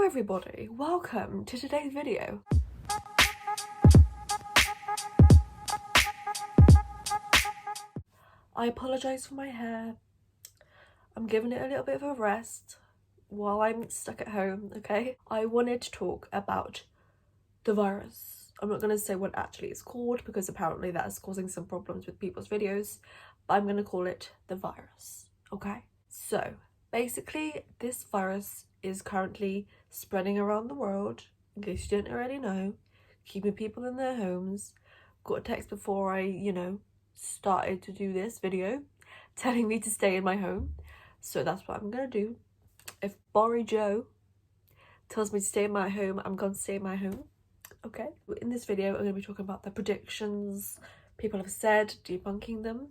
Hello everybody, welcome to today's video. I apologise for my hair. I'm giving it a little bit of a rest while I'm stuck at home, okay? I wanted to talk about the virus. I'm not going to say what actually it's called because apparently that is causing some problems with people's videos, but I'm going to call it the virus, okay? So basically this virus is currently spreading around the world, in case you didn't already know, keeping people in their homes. Got a text before I, started to do this video telling me to stay in my home, so that's what I'm gonna do. If Boris Joe tells me to stay in my home, I'm gonna stay in my home, okay? In this video I'm gonna be talking about the predictions people have said, debunking them,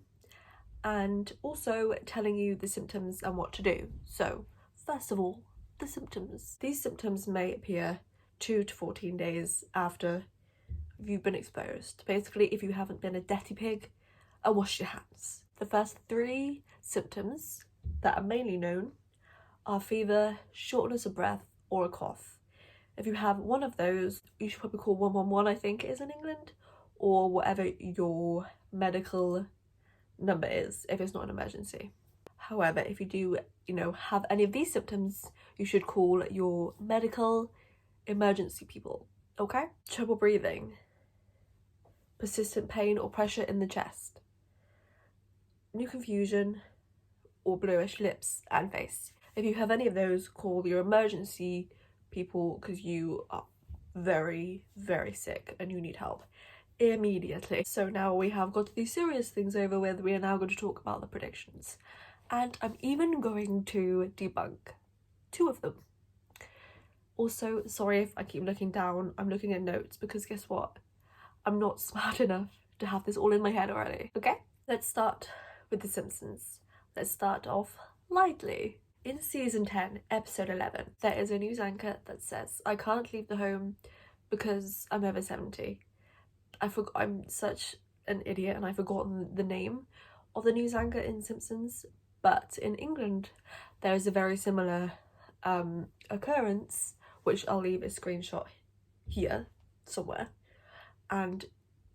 and also telling you the symptoms and what to do. So first of all, the symptoms. These symptoms may appear 2 to 14 days after you've been exposed. Basically, if you haven't been a dirty pig, wash your hands. The first 3 symptoms that are mainly known are fever, shortness of breath, or a cough. If you have one of those, you should probably call 111, I think it is in England, or whatever your medical number is if it's not an emergency. However, if you do, have any of these symptoms, you should call your medical emergency people, okay? Trouble breathing, persistent pain or pressure in the chest, new confusion, or bluish lips and face. If you have any of those, call your emergency people because you are very, very sick and you need help immediately. So now we have got these serious things over with, we are now going to talk about the predictions. And I'm even going to debunk 2 of them. Also, sorry if I keep looking down, I'm looking at notes because guess what? I'm not smart enough to have this all in my head already, okay? Let's start with The Simpsons. Let's start off lightly. In season 10, episode 11, there is a news anchor that says, "I can't leave the home because I'm over 70. I'm such an idiot and I've forgotten the name of the news anchor in Simpsons, but in England there is a very similar occurrence, which I'll leave a screenshot here somewhere, and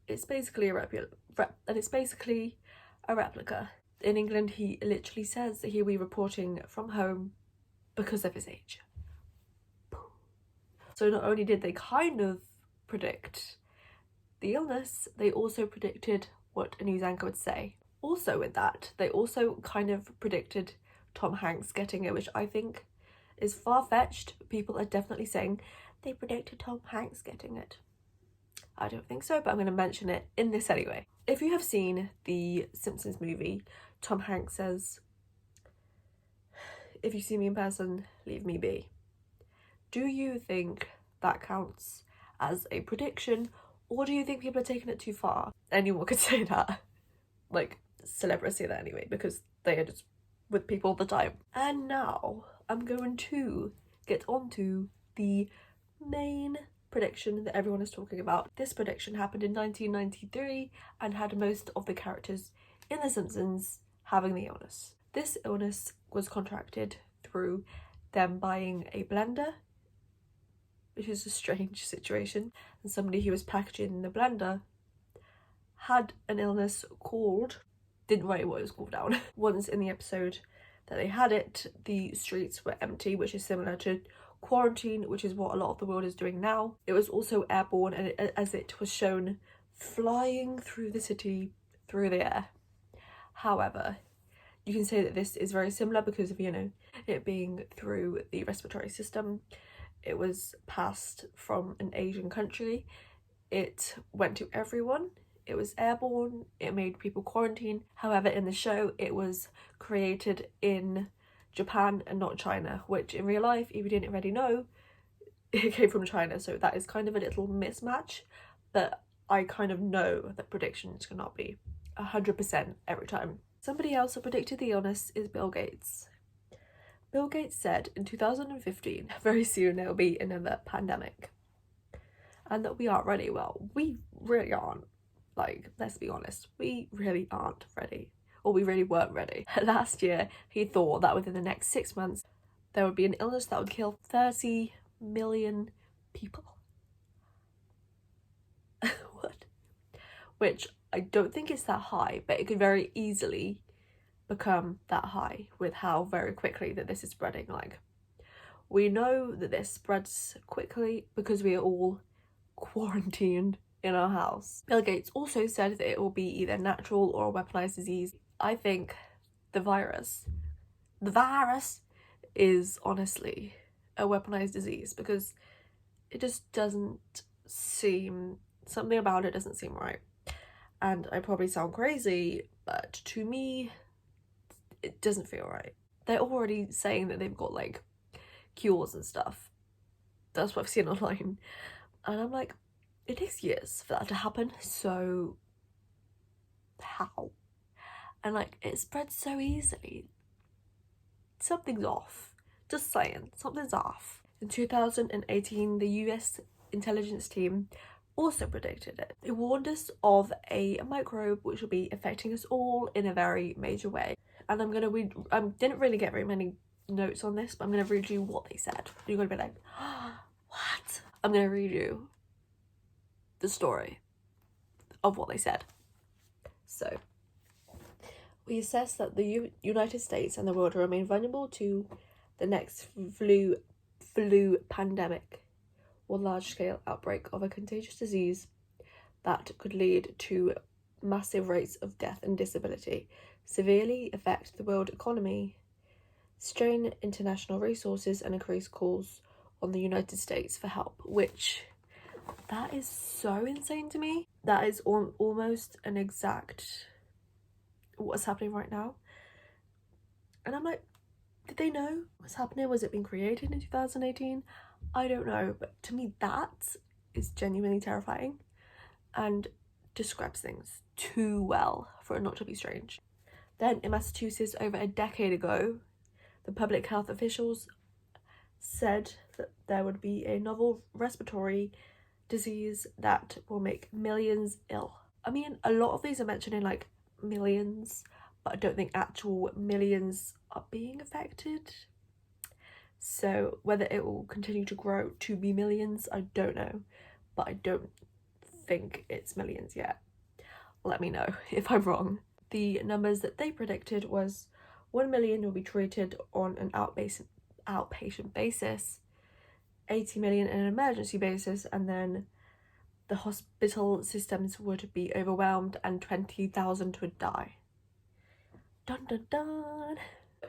it's basically a replica. In England, he literally says that he'll be reporting from home because of his age. So not only did they kind of predict the illness, they also predicted what a news anchor would say. Also with that, they also kind of predicted Tom Hanks getting it, which I think is far-fetched. People are definitely saying they predicted Tom Hanks getting it. I don't think so, but I'm going to mention it in this anyway. If you have seen the Simpsons movie, Tom Hanks says, "If you see me in person, leave me be." Do you think that counts as a prediction, or do you think people are taking it too far? Anyone could say that. Like, celebrities say that anyway, because they are just with people all the time. And now I'm going to get onto the main prediction that everyone is talking about. This prediction happened in 1993 and had most of the characters in The Simpsons having the illness. This illness was contracted through them buying a blender, which is a strange situation, and somebody who was packaging the blender had an illness called, didn't write what it was called down. Once in the episode that they had it, the streets were empty, which is similar to quarantine, which is what a lot of the world is doing now. It was also airborne, and as it was shown flying through the city through the air. However, you can say that this is very similar because of, it being through the respiratory system. It was passed from an Asian country. It went to everyone. It was airborne. It made people quarantine. However, in the show, it was created in Japan and not China, which in real life, if you didn't already know, it came from China. So that is kind of a little mismatch, but I kind of know that predictions cannot be 100% every time. Somebody else who predicted the illness is Bill Gates. Bill Gates said in 2015, very soon there will be another pandemic, and that we aren't ready. Well, we really aren't. Like, let's be honest, we really aren't ready, or we really weren't ready. Last year, he thought that within the next 6 months, there would be an illness that would kill 30 million people. What? Which I don't think is that high, but it could very easily become that high with how very quickly that this is spreading. Like, we know that this spreads quickly because we are all quarantined in our house. Bill Gates also said that it will be either natural or a weaponized disease. I think the virus is honestly a weaponized disease, because it just doesn't seem, something about it doesn't seem right. And I probably sound crazy, but to me, it doesn't feel right. They're already saying that they've got like cures and stuff. That's what I've seen online. And I'm like, it takes years for that to happen, so how? And like, it spreads so easily. Something's off. Just saying, something's off. In 2018, the US intelligence team also predicted it. It warned us of a microbe which will be affecting us all in a very major way. And I'm gonna read, I didn't really get very many notes on this, but I'm gonna read you what they said. You're gonna be like, oh, what? I'm gonna read you the story of what they said. So, we assess that the United States and the world remain vulnerable to the next flu pandemic or large-scale outbreak of a contagious disease that could lead to massive rates of death and disability, severely affect the world economy, strain international resources, and increase calls on the United States for help, which, that is so insane to me. That is almost an exact what's happening right now. And I'm like, did they know what's happening? Was it being created in 2018? I don't know, but to me that is genuinely terrifying and describes things too well for it not to be strange. Then in Massachusetts, over a decade ago, the public health officials said that there would be a novel respiratory disease that will make millions ill. I mean, a lot of these are mentioning like millions, but I don't think actual millions are being affected. So whether it will continue to grow to be millions, I don't know, but I don't think it's millions yet. Let me know if I'm wrong. The numbers that they predicted was 1 million will be treated on an outpatient basis, 80 million on an emergency basis, and then the hospital systems would be overwhelmed and 20,000 would die. Dun dun dun.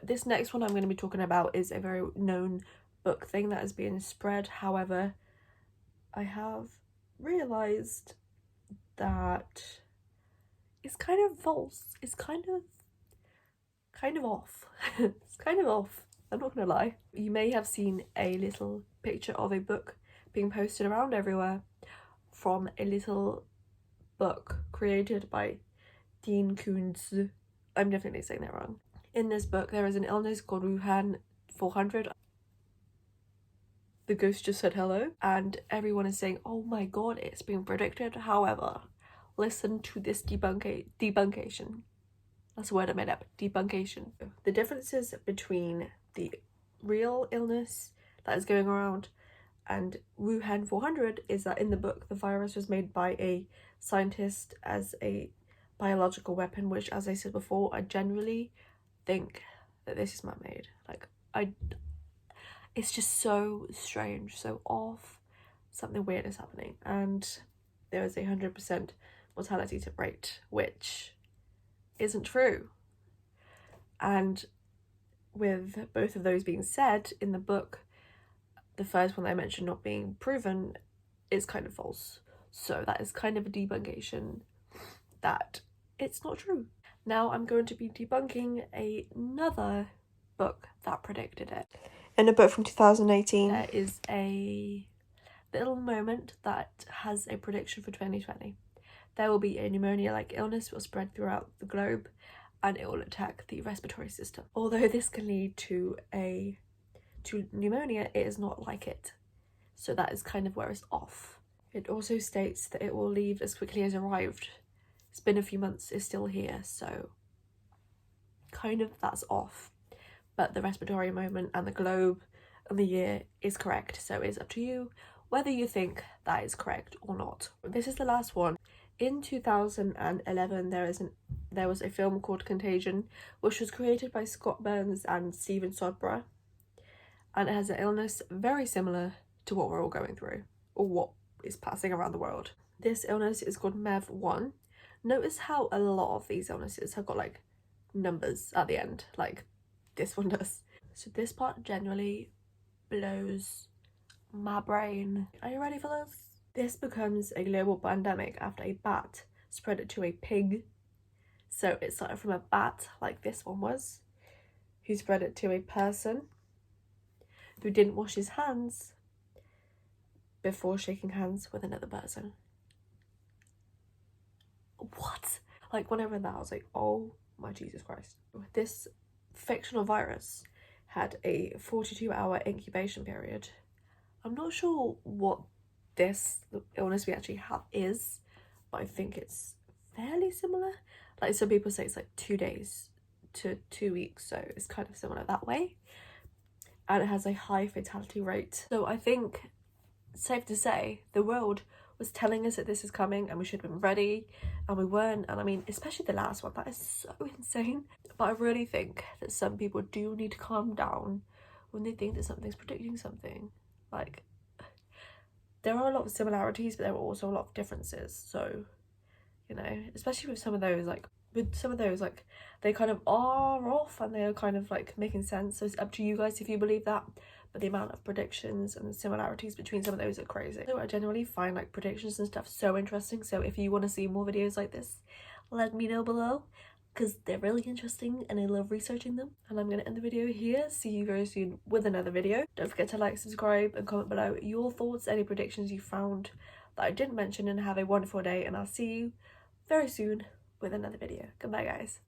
This next one I'm going to be talking about is a very known book thing that is being spread. However, I have realised that it's kind of false. It's kind of off. It's kind of off. I'm not going to lie. You may have seen a little picture of a book being posted around everywhere from a little book created by Dean Koontz. I'm definitely saying that wrong. In this book, there is an illness called Wuhan 400. The ghost just said hello, and everyone is saying, oh my god, it's being predicted. However, listen to this debuncation. That's a word I made up. Debuncation. The differences between the real illness that is going around and Wuhan 400 is that in the book, the virus was made by a scientist as a biological weapon, which, as I said before, I generally think that this is man-made. Like, it's just so strange, so off. Something weird is happening, and there is a 100% mortality rate, which isn't true. And with both of those being said, in the book, the first one that I mentioned not being proven is kind of false. So that is kind of a debuncation that it's not true. Now I'm going to be debunking another book that predicted it. In a book from 2018, there is a little moment that has a prediction for 2020. There will be a pneumonia-like illness that will spread throughout the globe, and it will attack the respiratory system. Although this can lead to pneumonia, it is not like it. So that is kind of where it's off. It also states that it will leave as quickly as arrived. It's been a few months, it's still here, so kind of that's off. But the respiratory moment and the globe and the year is correct, so it's up to you whether you think that is correct or not. This is the last one. In 2011, there was a film called Contagion, which was created by Scott Burns and Steven Soderbergh, and it has an illness very similar to what we're all going through, or what is passing around the world. This illness is called MEV1. Notice how a lot of these illnesses have got like numbers at the end, like this one does. So this part generally blows my brain. Are you ready for this? This becomes a global pandemic after a bat spread it to a pig. So it started from a bat, like this one was, who spread it to a person who didn't wash his hands before shaking hands with another person. What? Like, when I read that, I was like, oh my Jesus Christ. This fictional virus had a 42-hour incubation period. I'm not sure what this illness we actually have is, but I think it's fairly similar. Like, some people say it's like 2 days to 2 weeks, so it's kind of similar that way. And it has a high fatality rate. So I think, safe to say, the world was telling us that this is coming and we should have been ready, and we weren't. And I mean, especially the last one, that is so insane. But I really think that some people do need to calm down when they think that something's predicting something. Like, there are a lot of similarities, but there are also a lot of differences. So, you know, especially with some of those, like they kind of are off and they're kind of like making sense. So it's up to you guys if you believe that. But the amount of predictions and the similarities between some of those are crazy. So I generally find like predictions and stuff so interesting. So if you want to see more videos like this, let me know below, because they're really interesting and I love researching them. And I'm going to end the video here. See you very soon with another video. Don't forget to like, subscribe and comment below your thoughts, any predictions you found that I didn't mention, and have a wonderful day. And I'll see you very soon with another video. Goodbye, guys.